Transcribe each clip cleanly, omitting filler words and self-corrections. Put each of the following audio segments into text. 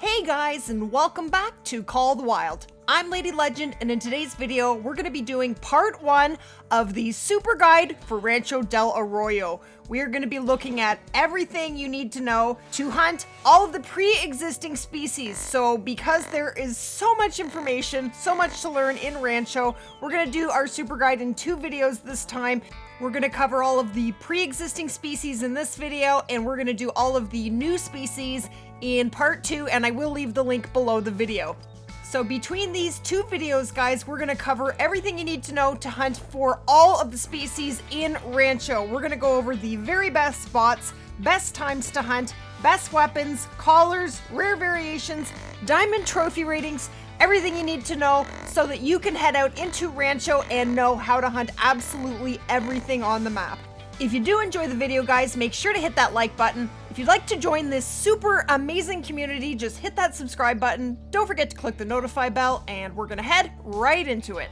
Hey guys, and welcome back to Call the Wild. I'm Lady Legend, and in today's video, we're going to be doing part 1 of the super guide for Rancho Del Arroyo. We are going to be looking at everything you need to know to hunt all of the pre-existing species. So because there is so much information, so much to learn in Rancho, we're going to do our super guide in 2 videos this time. We're going to cover all of the pre-existing species in this video, and we're going to do all of the new species in part 2, and I will leave the link below the video. So between these 2 videos, guys, we're going to cover everything you need to know to hunt for all of the species in Rancho. We're going to go over the very best spots, best times to hunt, best weapons, collars, rare variations, diamond trophy ratings, everything you need to know so that you can head out into Rancho and know how to hunt absolutely everything on the map. If you do enjoy the video, guys, make sure to hit that like button. If you'd like to join this super amazing community, just hit that subscribe button. Don't forget to click the notify bell, and we're gonna head right into it.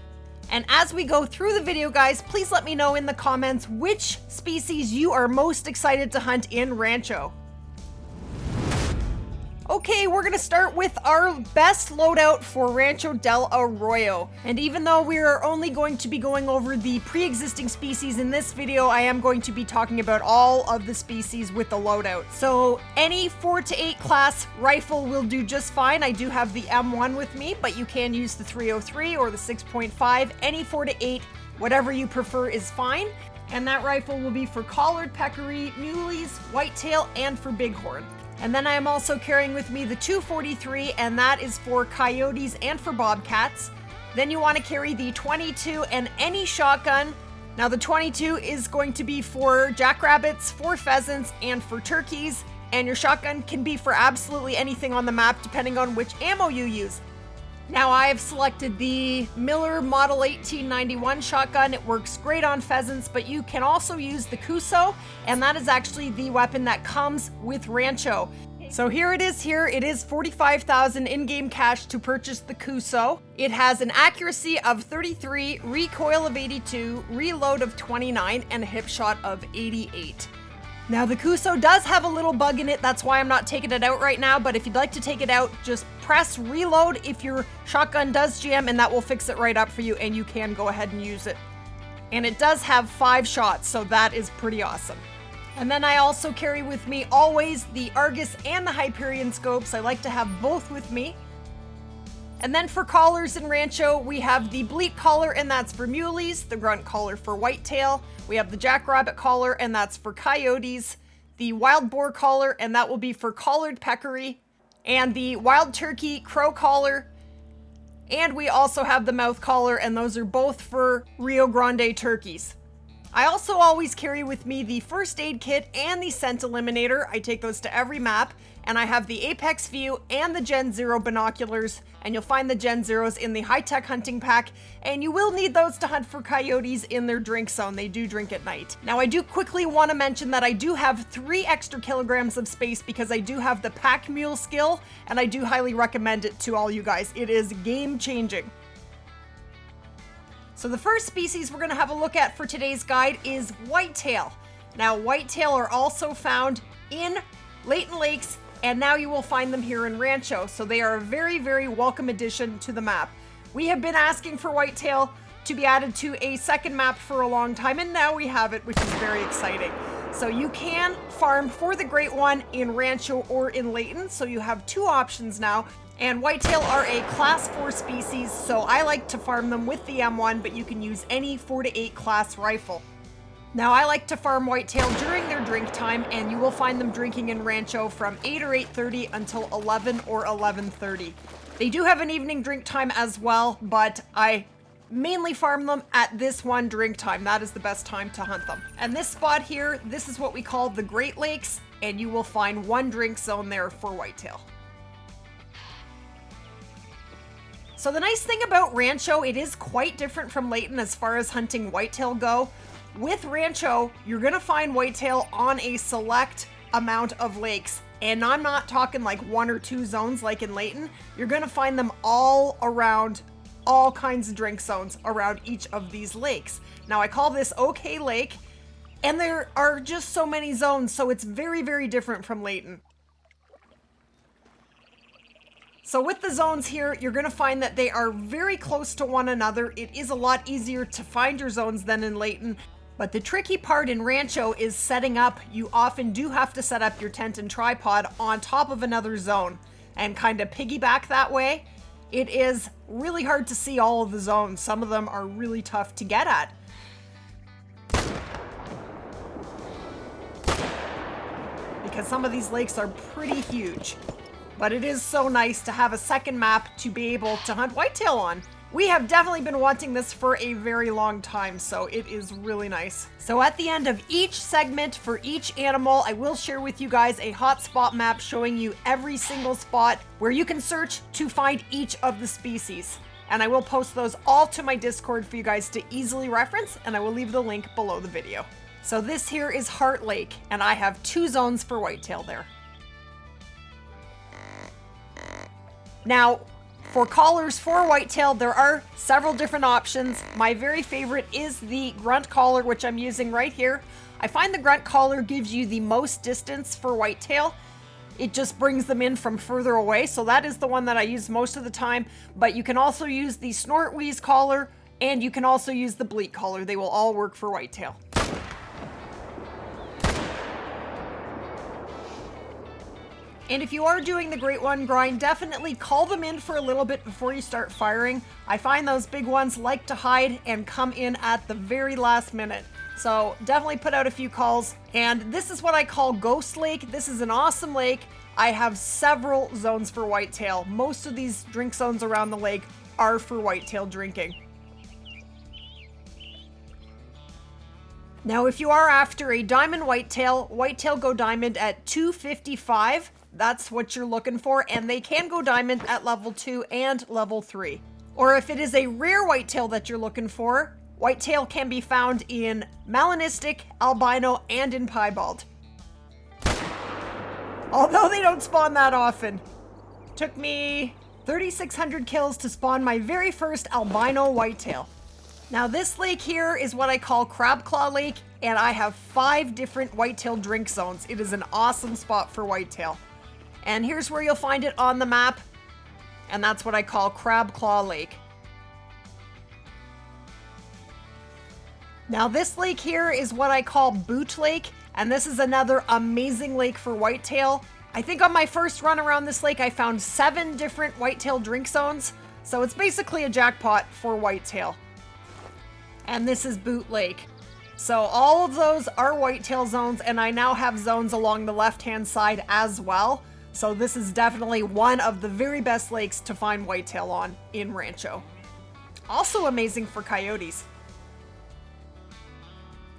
And as we go through the video, guys, please let me know in the comments which species you are most excited to hunt in Rancho. Okay, we're gonna start with our best loadout for Rancho Del Arroyo. And even though we're only going to be going over the pre-existing species in this video, I am going to be talking about all of the species with the loadout. So any 4 to 8 class rifle will do just fine. I do have the M1 with me, but you can use the 303 or the 6.5. Any 4 to 8, whatever you prefer is fine. And that rifle will be for collared peccary, muleys, whitetail, and for bighorn. And then I am also carrying with me the 243, and that is for coyotes and for bobcats. Then you want to carry the 22 and any shotgun. Now the 22 is going to be for jackrabbits, for pheasants, and for turkeys. And your shotgun can be for absolutely anything on the map depending on which ammo you use. Now I have selected the Miller Model 1891 shotgun. It works great on pheasants, but you can also use the Cuso, and that is actually the weapon that comes with Rancho. So here it is. It is 45,000 in-game cash to purchase the Cuso. It has an accuracy of 33, recoil of 82, reload of 29, and a hip shot of 88. Now the Cuso does have a little bug in it, that's why I'm not taking it out right now, but if you'd like to take it out, just press reload if your shotgun does jam, and that will fix it right up for you, and you can go ahead and use it. And it does have 5 shots, so that is pretty awesome. And then I also carry with me always the Argus and the Hyperion scopes. I like to have both with me. And then for collars in Rancho, we have the bleat collar, and that's for muleys, the grunt collar for whitetail. We have the jackrabbit collar, and that's for coyotes, the wild boar collar, and that will be for collared peccary, and the wild turkey crow collar. And we also have the mouth collar, and those are both for Rio Grande turkeys. I also always carry with me the first aid kit and the scent eliminator. I take those to every map. And I have the Apex View and the Gen Zero binoculars, and you'll find the Gen Zeros in the high-tech hunting pack, and you will need those to hunt for coyotes in their drink zone. They do drink at night. Now I do quickly want to mention that I do have 3 extra kilograms of space because I do have the pack mule skill, and I do highly recommend it to all you guys. It is game-changing. So the first species we're going to have a look at for today's guide is whitetail. Now whitetail are also found in Layton Lakes, and now you will find them here in Rancho, so they are a very, very welcome addition to the map. We have been asking for whitetail to be added to a second map for a long time, and now we have it, which is very exciting. So you can farm for the Great One in Rancho or in Layton, so you have 2 options now. And whitetail are a class 4 species, so I like to farm them with the M1, but you can use any 4 to 8 class rifle. Now I like to farm whitetail during their drink time, and you will find them drinking in Rancho from 8 or 8:30 until 11 or 11:30. They do have an evening drink time as well, but I mainly farm them at this one drink time. That is the best time to hunt them. And this spot here, this is what we call the Great Lakes, and you will find 1 drink zone there for whitetail. So the nice thing about Rancho, it is quite different from Layton as far as hunting whitetail go. With Rancho, you're gonna find whitetail on a select amount of lakes. And I'm not talking like 1 or 2 zones like in Layton. You're gonna find them all around all kinds of drink zones around each of these lakes. Now I call this OK Lake, and there are just so many zones, so it's very, very different from Layton. So with the zones here, you're gonna find that they are very close to one another. It is a lot easier to find your zones than in Layton. But the tricky part in Rancho is setting up. You often do have to set up your tent and tripod on top of another zone and kind of piggyback that way. It is really hard to see all of the zones. Some of them are really tough to get at. Because some of these lakes are pretty huge. But it is so nice to have a second map to be able to hunt whitetail on. We have definitely been wanting this for a very long time, so it is really nice. So at the end of each segment for each animal, I will share with you guys a hotspot map showing you every single spot where you can search to find each of the species. And I will post those all to my Discord for you guys to easily reference, and I will leave the link below the video. So this here is Heart Lake, and I have 2 zones for whitetail there. Now, for collars for whitetail, there are several different options. My very favorite is the grunt collar, which I'm using right here. I find the grunt collar gives you the most distance for whitetail. It just brings them in from further away, so that is the one that I use most of the time. But you can also use the snort wheeze collar, and you can also use the bleat collar. They will all work for whitetail. And if you are doing the Great One grind, definitely call them in for a little bit before you start firing. I find those big ones like to hide and come in at the very last minute. So definitely put out a few calls. And this is what I call Ghost Lake. This is an awesome lake. I have several zones for whitetail. Most of these drink zones around the lake are for whitetail drinking. Now, if you are after a diamond whitetail, whitetail go diamond at 255. That's what you're looking for, and they can go diamond at level 2 and level 3. Or if it is a rare whitetail that you're looking for, whitetail can be found in melanistic, albino, and in piebald. Although they don't spawn that often. Took me 3,600 kills to spawn my very first albino whitetail. Now this lake here is what I call Crab Claw Lake, and I have 5 different whitetail drink zones. It is an awesome spot for whitetail. And here's where you'll find it on the map, and that's what I call Crab Claw Lake. Now this lake here is what I call Boot Lake, and this is another amazing lake for whitetail. I think on my first run around this lake I found 7 different whitetail drink zones, so it's basically a jackpot for whitetail. And this is Boot Lake. So all of those are whitetail zones, and I now have zones along the left-hand side as well. So this is definitely one of the very best lakes to find whitetail on in Rancho. Also amazing for coyotes.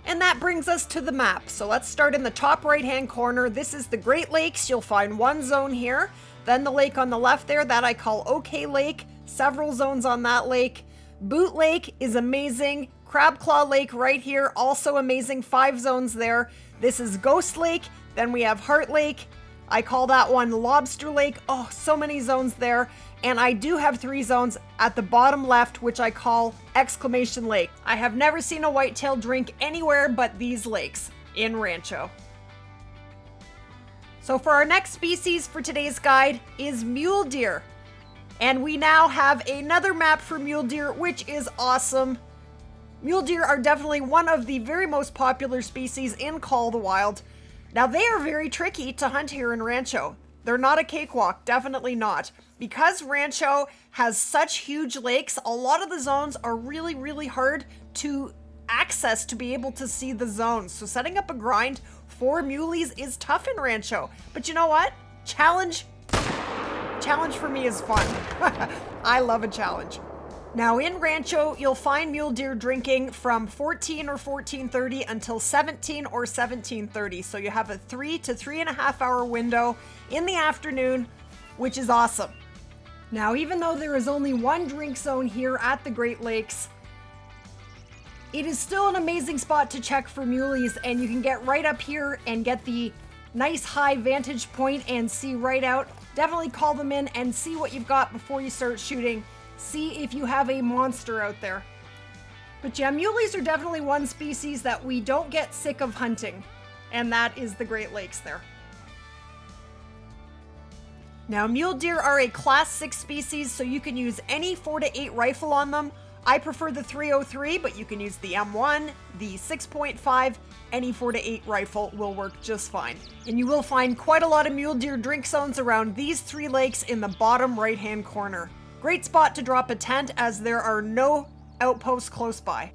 And that brings us to the map. So let's start in the top right-hand corner. This is the Great Lakes. You'll find one zone here. Then the lake on the left there, that I call OK Lake. Several zones on that lake. Boot Lake is amazing. Crab Claw Lake right here, also amazing. 5 zones there. This is Ghost Lake. Then we have Heart Lake. I call that one Lobster Lake. Oh, so many zones there. And I do have 3 zones at the bottom left, which I call Exclamation Lake. I have never seen a whitetail drink anywhere but these lakes in Rancho. So for our next species for today's guide is mule deer. And we now have another map for mule deer, which is awesome. Mule deer are definitely one of the very most popular species in Call of the Wild. Now they are very tricky to hunt here in Rancho. They're not a cakewalk, definitely not. Because Rancho has such huge lakes, a lot of the zones are really, really hard to access to be able to see the zones. So setting up a grind for muleys is tough in Rancho. But you know what? Challenge for me is fun. I love a challenge. Now in Rancho, you'll find mule deer drinking from 14 or 14:30 until 17 or 17:30. So you have a 3 to 3.5 hour window in the afternoon, which is awesome. Now, even though there is only one drink zone here at the Great Lakes, it is still an amazing spot to check for muleys, and you can get right up here and get the nice high vantage point and see right out. Definitely call them in and see what you've got before you start shooting. See if you have a monster out there. But yeah, muleys are definitely one species that we don't get sick of hunting, and that is the Great Lakes there. Now, mule deer are a class 6 species, so you can use any 4 to 8 rifle on them. I prefer the 303, but you can use the M1, the 6.5, any 4 to 8 rifle will work just fine. And you will find quite a lot of mule deer drink zones around these 3 lakes in the bottom right-hand corner. Great spot to drop a tent as there are no outposts close by.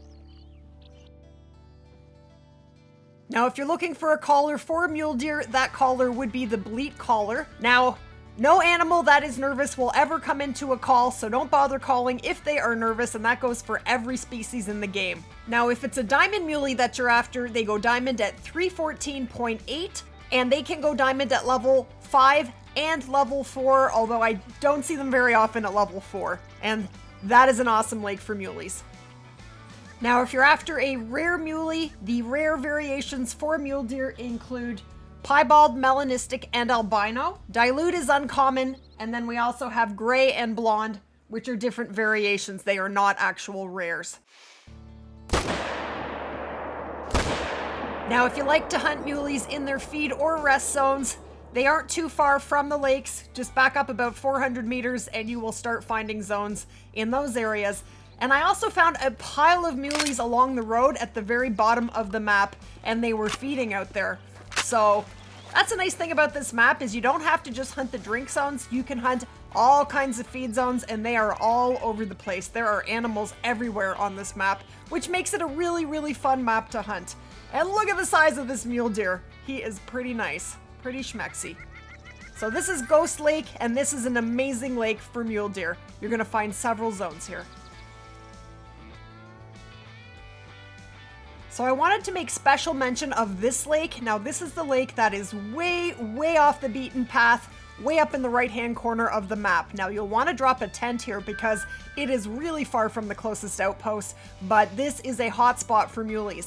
Now, if you're looking for a collar for a mule deer, that collar would be the bleat collar. Now, no animal that is nervous will ever come into a call, so don't bother calling if they are nervous, and that goes for every species in the game. Now, if it's a diamond muley that you're after, they go diamond at 314.8, and they can go diamond at level 5 and level 4, although I don't see them very often at level 4, and that is an awesome lake for muleys. Now, if you're after a rare muley, the rare variations for mule deer include piebald, melanistic, and albino. Dilute is uncommon, and then we also have gray and blonde, which are different variations. They are not actual rares. Now, if you like to hunt muleys in their feed or rest zones, they aren't too far from the lakes. Just back up about 400 meters and you will start finding zones in those areas. And I also found a pile of muleys along the road at the very bottom of the map, and they were feeding out there. So that's a nice thing about this map is you don't have to just hunt the drink zones. You can hunt all kinds of feed zones, and they are all over the place. There are animals everywhere on this map, which makes it a really, really fun map to hunt. And look at the size of this mule deer. He is pretty nice, pretty schmexy. So this is Ghost Lake, and this is an amazing lake for mule deer. You're gonna find several zones here. So I wanted to make special mention of this lake. Now, this is the lake that is way, way off the beaten path, way up in the right-hand corner of the map. Now, you'll want to drop a tent here because it is really far from the closest outpost, but this is a hot spot for muleys.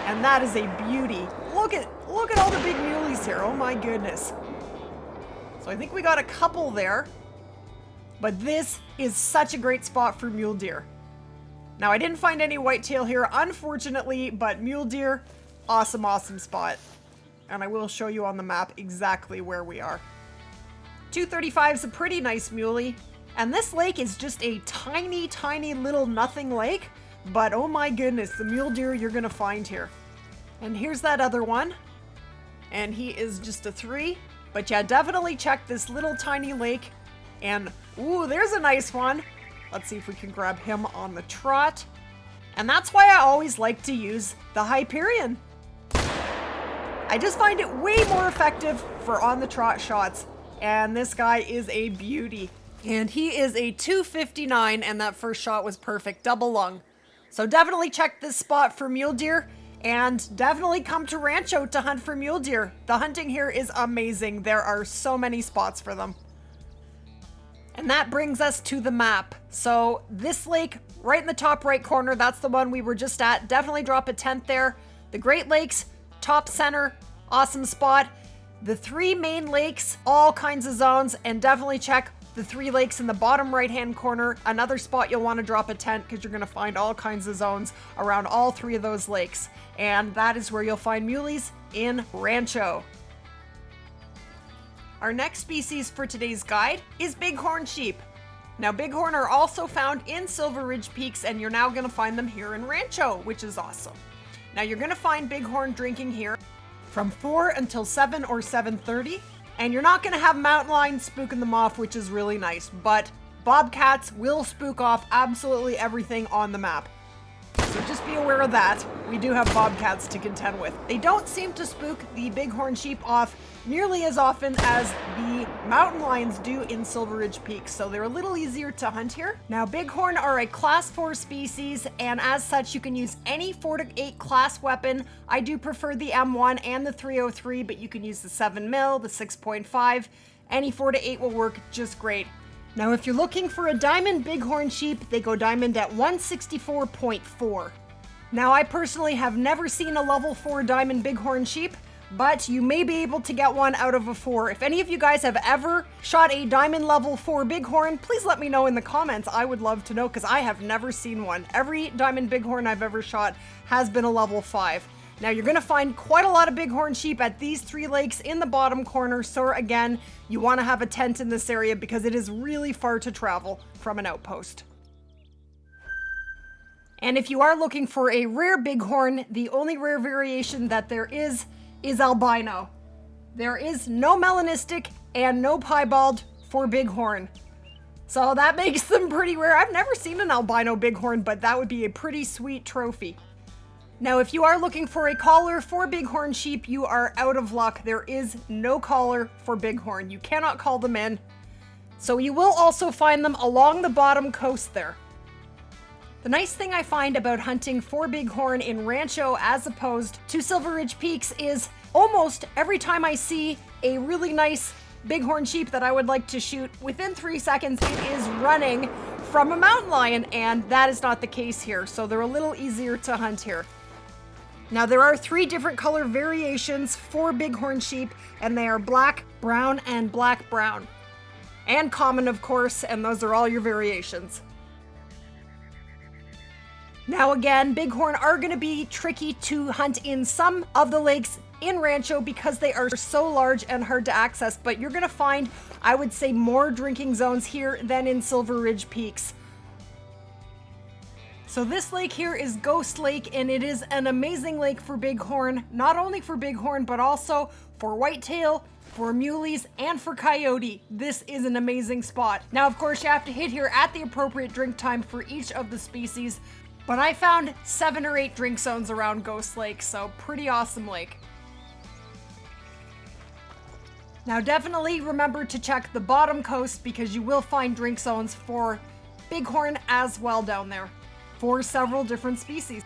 And that is a beauty. Look at all the big muleys here. Oh my goodness. So I think we got a couple there, but this is such a great spot for mule deer. Now, I didn't find any whitetail here, unfortunately, but mule deer, awesome, awesome spot. And I will show you on the map exactly where we are. 235 is a pretty nice muley, and this lake is just a tiny, tiny little nothing lake, but oh my goodness, the mule deer you're gonna find here. And here's that other one, and he is just a 3, but yeah, definitely check this little tiny lake, and ooh, there's a nice one. Let's see if we can grab him on the trot. And that's why I always like to use the Hyperion. I just find it way more effective for on the trot shots. And this guy is a beauty. And he is a 259, and that first shot was perfect, double lung. So definitely check this spot for mule deer, and definitely come to Rancho to hunt for mule deer. The hunting here is amazing. There are so many spots for them. And that brings us to the map. So this lake right in the top right corner, that's the one we were just at. Definitely drop a tent there. The Great Lakes, top center, awesome spot. The 3 main lakes, all kinds of zones, and definitely check the 3 lakes in the bottom right-hand corner. Another spot you'll want to drop a tent because you're going to find all kinds of zones around all 3 of those lakes. And that is where you'll find muleys in Rancho. Our next species for today's guide is Bighorn sheep. Now, Bighorn are also found in Silver Ridge Peaks, and you're now going to find them here in Rancho, which is awesome. Now, you're going to find Bighorn drinking here from 4 until 7 or 7:30, and you're not going to have mountain lions spooking them off, which is really nice, but bobcats will spook off absolutely everything on the map. So just be aware of that. We do have bobcats to contend with. They don't seem to spook the Bighorn sheep off nearly as often as the mountain lions do in Silver Ridge Peaks, so they're a little easier to hunt here. Now, Bighorn are a class 4 species, and as such, you can use any 4 to 8 class weapon. I do prefer the M1 and the 303, but you can use the 7mm, the 6.5. Any 4 to 8 will work just great. Now, if you're looking for a diamond Bighorn sheep, they go diamond at 164.4. Now, I personally have never seen a level 4 diamond Bighorn sheep, but you may be able to get one out of a 4. If any of you guys have ever shot a diamond level 4 Bighorn, please let me know in the comments. I would love to know because I have never seen one. Every diamond Bighorn I've ever shot has been a level 5. Now you're gonna find quite a lot of bighorn sheep at these 3 lakes in the bottom corner, so again, you wanna have a tent in this area because it is really far to travel from an outpost. And if you are looking for a rare bighorn, the only rare variation that there is albino. There is no melanistic and no piebald for bighorn. So that makes them pretty rare. I've never seen an albino bighorn, but that would be a pretty sweet trophy. Now, if you are looking for a collar for bighorn sheep, you are out of luck. There is no collar for bighorn. You cannot call them in. So you will also find them along the bottom coast there. The nice thing I find about hunting for bighorn in Rancho as opposed to Silver Ridge Peaks is almost every time I see a really nice bighorn sheep that I would like to shoot, within 3 seconds it is running from a mountain lion, and that is not the case here. So they're a little easier to hunt here. Now there are 3 different color variations for bighorn sheep, and they are black, brown, and black brown. And common, of course, and those are all your variations. Now again, bighorn are going to be tricky to hunt in some of the lakes in Rancho because they are so large and hard to access, but you're going to find, I would say, more drinking zones here than in Silver Ridge Peaks. So this lake here is Ghost Lake, and it is an amazing lake for bighorn, not only for bighorn, but also for whitetail, for muleys, and for coyote. This is an amazing spot. Now, of course, you have to hit here at the appropriate drink time for each of the species, but I found 7 or 8 drink zones around Ghost Lake, so pretty awesome lake. Now, definitely remember to check the bottom coast because you will find drink zones for bighorn as well down there, for several different species.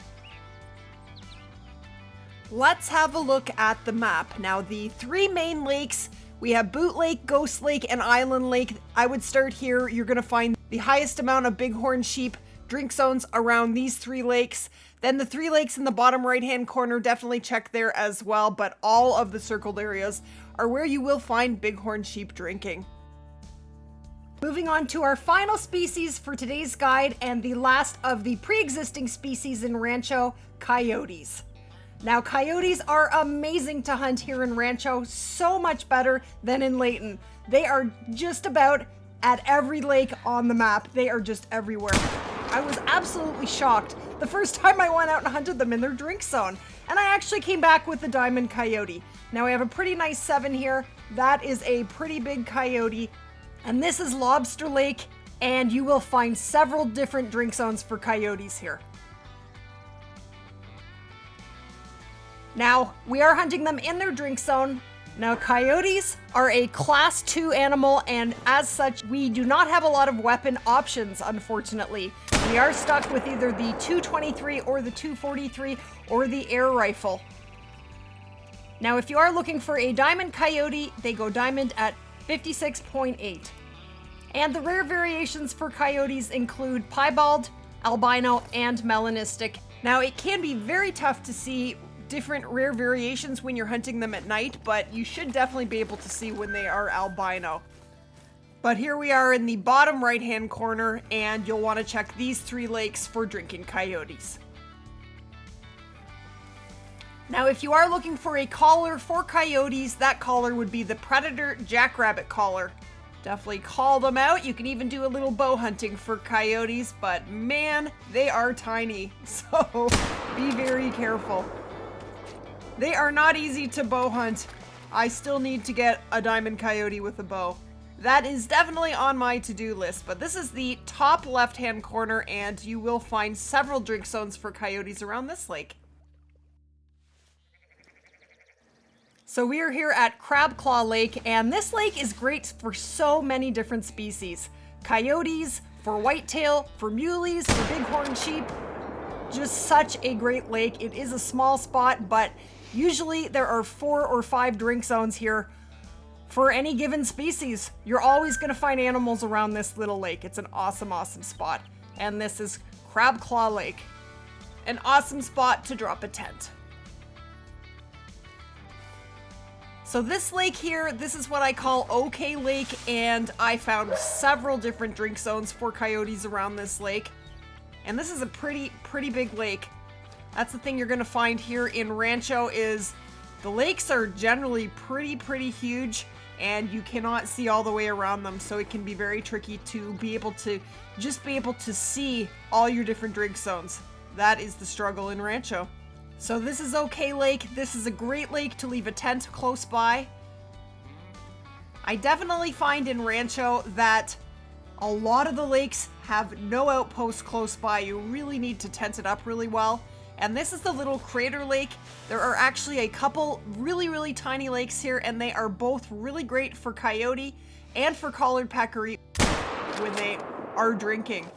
Let's have a look at the map. Now, the 3 main lakes, we have Boot Lake, Ghost Lake, and Island Lake. I would start here. You're going to find the highest amount of bighorn sheep drink zones around these 3 lakes. Then the 3 lakes in the bottom right-hand corner, definitely check there as well, but all of the circled areas are where you will find bighorn sheep drinking. Moving on to our final species for today's guide, and the last of the pre-existing species in Rancho, coyotes. Now, coyotes are amazing to hunt here in Rancho, so much better than in Layton. They are just about at every lake on the map. They are just everywhere. I was absolutely shocked the first time I went out and hunted them in their drink zone, and I actually came back with the diamond coyote. Now, we have a pretty nice 7 here. That is a pretty big coyote. And this is Lobster Lake, and you will find several different drink zones for coyotes here. Now, we are hunting them in their drink zone. Now, coyotes are a class 2 animal, and as such, we do not have a lot of weapon options, unfortunately. We are stuck with either the .223 or the .243 or the air rifle. Now, if you are looking for a diamond coyote, they go diamond at 56.8. And the rare variations for coyotes include piebald, albino, and melanistic. Now, it can be very tough to see different rare variations when you're hunting them at night, but you should definitely be able to see when they are albino. But here we are in the bottom right-hand corner, and you'll want to check these 3 lakes for drinking coyotes. Now, if you are looking for a collar for coyotes, that collar would be the Predator Jackrabbit collar. Definitely call them out. You can even do a little bow hunting for coyotes, but man, they are tiny, so be very careful. They are not easy to bow hunt. I still need to get a diamond coyote with a bow. That is definitely on my to-do list, but this is the top left-hand corner, and you will find several drink zones for coyotes around this lake. So we are here at Crab Claw Lake, and this lake is great for so many different species. Coyotes, for whitetail, for muleys, for bighorn sheep. Just such a great lake. It is a small spot, but usually there are 4 or 5 drink zones here for any given species. You're always going to find animals around this little lake. It's an awesome, awesome spot. And this is Crab Claw Lake. An awesome spot to drop a tent. So this lake here, this is what I call OK Lake, and I found several different drink zones for coyotes around this lake. And this is a pretty big lake. That's the thing you're gonna find here in Rancho is the lakes are generally pretty huge and you cannot see all the way around them, so it can be very tricky to be able to see all your different drink zones. That is the struggle in Rancho. So this is OK Lake. This is a great lake to leave a tent close by. I definitely find in Rancho that a lot of the lakes have no outposts close by. You really need to tent it up really well. And this is the little crater lake. There are actually a couple really tiny lakes here, and they are both really great for coyote and for collared peccary when they are drinking.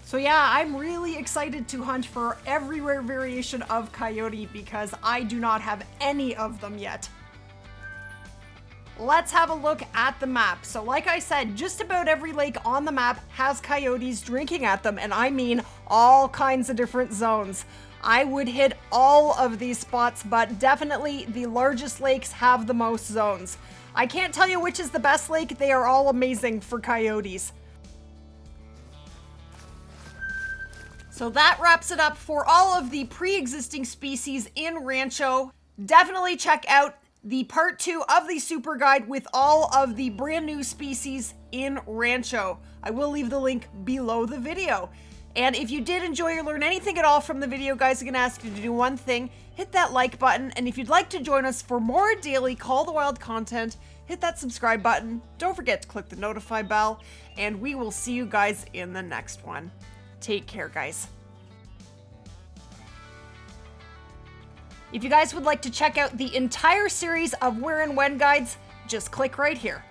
So yeah, I'm really excited to hunt for every rare variation of coyote because I do not have any of them yet. Let's have a look at the map. So like I said, just about every lake on the map has coyotes drinking at them, and I mean all kinds of different zones. I would hit all of these spots, but definitely the largest lakes have the most zones. I can't tell you which is the best lake. They are all amazing for coyotes. So that wraps it up for all of the pre-existing species in Rancho. Definitely check out the part 2 of the super guide with all of the brand new species in Rancho. I will leave the link below the video. And if you did enjoy or learn anything at all from the video, guys, I'm gonna ask you to do one thing. Hit that like button, and if you'd like to join us for more daily Call the Wild content, hit that subscribe button. Don't forget to click the notify bell, and we will see you guys in the next one. Take care, guys. If you guys would like to check out the entire series of Where and When guides, just click right here.